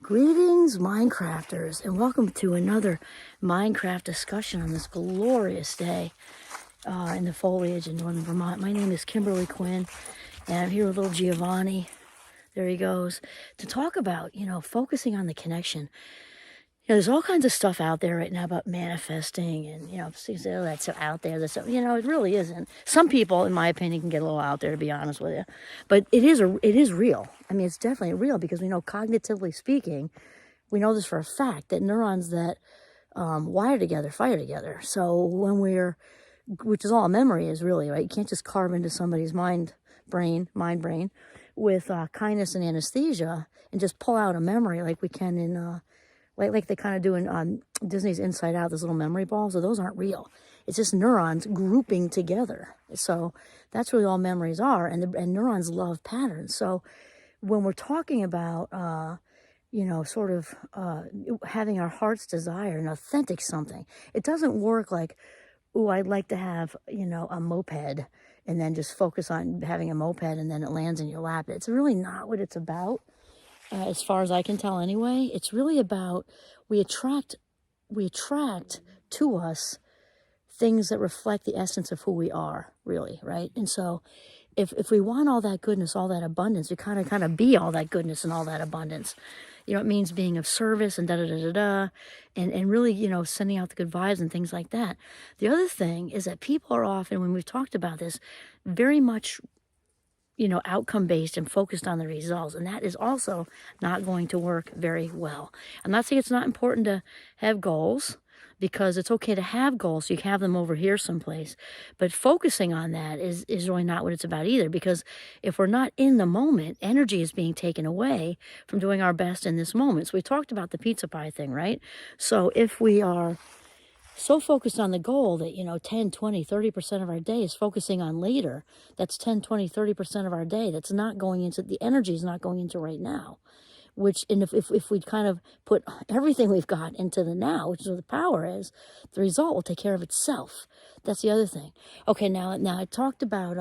Greetings, Minecrafters, and welcome to another Minecraft discussion on this glorious day in the foliage in northern Vermont. My name is Kimberly Quinn, and I'm here with little Giovanni. There he goes, to talk about, focusing on the connection. There's all kinds of stuff out there right now about manifesting and, things, oh, that's so out there. That's so, it really isn't. Some people, in my opinion, can get a little out there, to be honest with you. But it is real. I mean, it's definitely real because we know, cognitively speaking, we know this for a fact, that neurons that wire together fire together. So when which is all memory is really, right? You can't just carve into somebody's mind brain with kindness and anesthesia and just pull out a memory like we can in... like they kind of do in Disney's Inside Out, those little memory balls. So those aren't real. It's just neurons grouping together. So that's really all memories are. And neurons love patterns. So when we're talking about, having our heart's desire, an authentic something, it doesn't work like, ooh, I'd like to have, a moped, and then just focus on having a moped and then it lands in your lap. It's really not what it's about. As far as I can tell anyway, it's really about we attract to us things that reflect the essence of who we are, really, right? And so if we want all that goodness, all that abundance, we kind of be all that goodness and all that abundance. It means being of service and and really, sending out the good vibes and things like that. The other thing is that people are often, when we've talked about this, very much outcome based and focused on the results. And that is also not going to work very well. I'm not saying it's not important to have goals, because it's okay to have goals. So you can have them over here someplace, but focusing on that is really not what it's about either. Because if we're not in the moment, energy is being taken away from doing our best in this moment. So we talked about the pizza pie thing, right? So if we are so focused on the goal that, 10, 20, 30% of our day is focusing on later. That's 10, 20, 30% of our day. That's not going into, the energy is not going into right now. And if we kind of put everything we've got into the now, which is where the power is, the result will take care of itself. That's the other thing. Okay, now I talked about,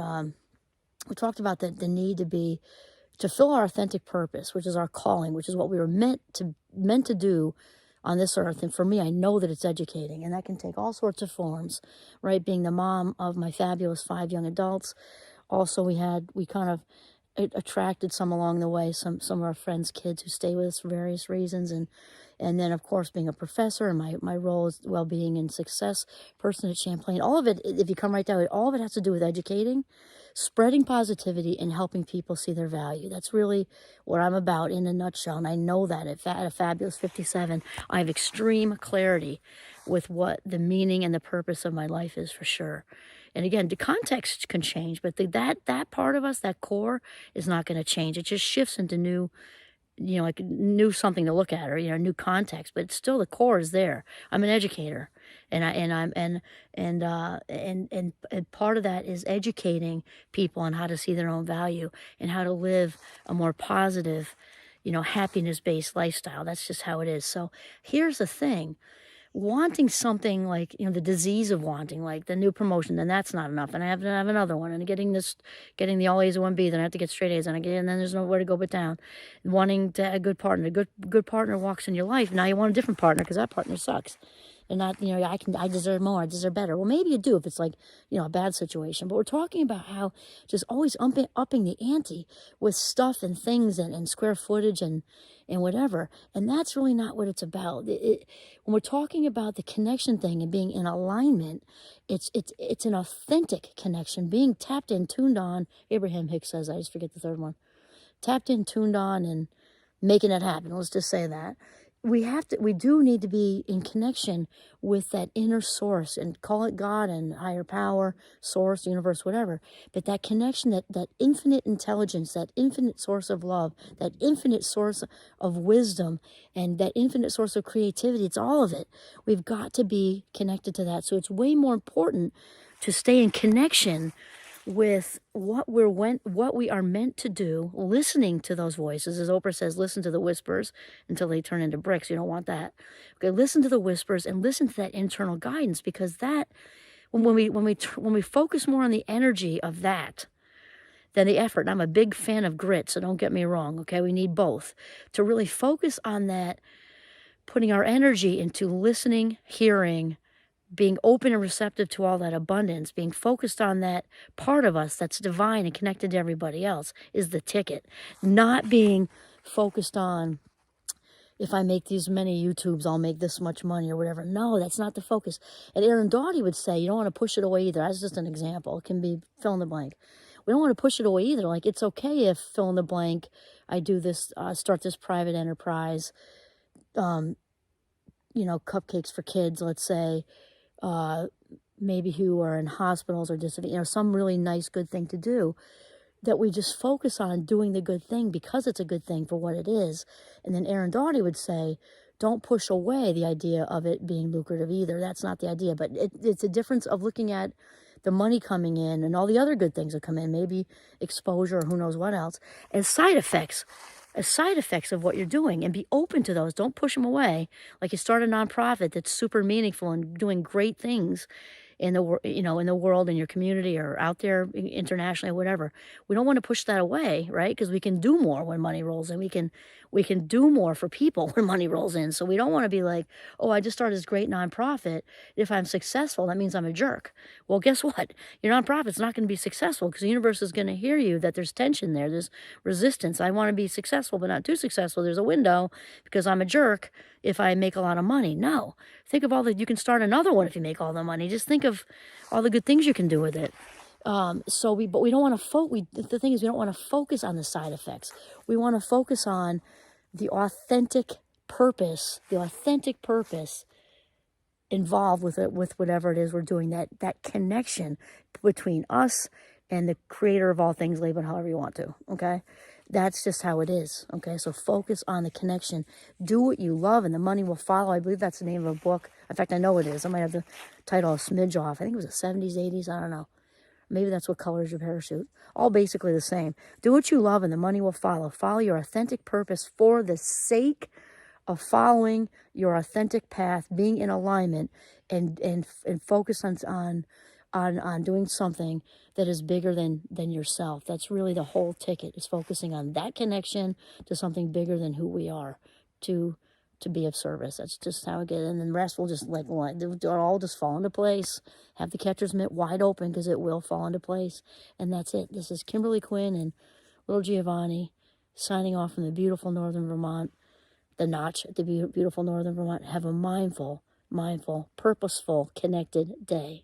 we talked about the need to fill our authentic purpose, which is our calling, which is what we were meant to do on this earth. And for me, I know that it's educating, and that can take all sorts of forms, right? Being the mom of my fabulous 5 young adults. Also, we kind of attracted some along the way, some of our friends' kids who stay with us for various reasons. And then, of course, being a professor, and my role is well-being and success person at Champlain. All of it, if you come right down to it, all of it has to do with educating, spreading positivity, and helping people see their value. That's really what I'm about in a nutshell. And I know that at a fabulous 57, I have extreme clarity with what the meaning and the purpose of my life is, for sure. And again, the context can change, but that part of us, that core, is not going to change. It just shifts into new, like new something to look at, or new context, but still the core is there. I'm an educator, and part of that is educating people on how to see their own value and how to live a more positive, happiness-based lifestyle. That's just how it is. So here's the thing. Wanting something like, the disease of wanting, like the new promotion, then that's not enough. And I have to have another one. And getting the all A's and 1B, then I have to get straight A's. And then there's nowhere to go but down. Wanting to have a good partner. A good partner walks in your life. Now you want a different partner because that partner sucks. And not, I deserve more, I deserve better. Well, maybe you do if it's like, a bad situation. But we're talking about how just always upping the ante with stuff and things and square footage and whatever. And that's really not what it's about. When we're talking about the connection thing and being in alignment, it's an authentic connection, being tapped in, tuned on. Abraham Hicks says, I just forget the third one. Tapped in, tuned on, and making it happen. Let's just say that. We do need to be in connection with that inner source, and call it God and higher power, source, universe, whatever. But that connection, that infinite intelligence, that infinite source of love, that infinite source of wisdom, and that infinite source of creativity, it's all of it. We've got to be connected to that. So it's way more important to stay in connection with what we are meant to do, listening to those voices. As Oprah says, listen to the whispers until they turn into bricks. You don't want that. Okay, listen to the whispers and listen to that internal guidance, because that, when we focus more on the energy of that, than the effort. And I'm a big fan of grit, so don't get me wrong, okay? We need both to really focus on that, putting our energy into listening, hearing, being open and receptive to all that abundance, being focused on that part of us that's divine and connected to everybody else is the ticket. Not being focused on, if I make these many YouTubes, I'll make this much money or whatever. No, that's not the focus. And Aaron Doughty would say, you don't want to push it away either. That's just an example. It can be fill in the blank. We don't want to push it away either. Like, it's okay if fill in the blank, I do this, start this private enterprise, cupcakes for kids, let's say, maybe who are in hospitals or just, some really nice, good thing to do, that we just focus on doing the good thing because it's a good thing for what it is. And then Aaron Doughty would say, don't push away the idea of it being lucrative either. That's not the idea, but it's a difference of looking at the money coming in and all the other good things that come in, maybe exposure or who knows what else, as side effects of what you're doing, and be open to those. Don't push them away. Like, you start a nonprofit that's super meaningful and doing great things in the in the world, in your community, or out there internationally, or whatever. We don't want to push that away, right? Because we can do more when money rolls in. We can do more for people when money rolls in. So we don't want to be like, oh, I just started this great nonprofit. If I'm successful, that means I'm a jerk. Well, guess what? Your nonprofit's not going to be successful because the universe is going to hear you that there's tension there. There's resistance. I want to be successful, but not too successful. There's a window because I'm a jerk if I make a lot of money. No. Think of you can start another one if you make all the money. Just think of all the good things you can do with it. But we don't want to the thing is, we don't want to focus on the side effects. We want to focus on the authentic purpose involved with it, with whatever it is we're doing, that connection between us and the creator of all things, label it however you want to, okay? That's just how it is, okay? So focus on the connection. Do what you love and the money will follow. I believe that's the name of a book. In fact, I know it is. I might have the title a smidge off. I think it was the 70s, 80s. I don't know. Maybe that's What Color Is Your Parachute. All basically the same. Do what you love and the money will follow. Follow your authentic purpose for the sake of following your authentic path, being in alignment, and focus on doing something that is bigger than yourself. That's really the whole ticket, is focusing on that connection to something bigger than who we are, to be of service. That's just how it gets. And then the rest will just they'll all just fall into place. Have the catcher's mitt wide open, because it will fall into place. And that's it. This is Kimberly Quinn and Little Giovanni signing off from the beautiful northern Vermont, the Notch at the beautiful northern Vermont. Have a mindful, purposeful, connected day.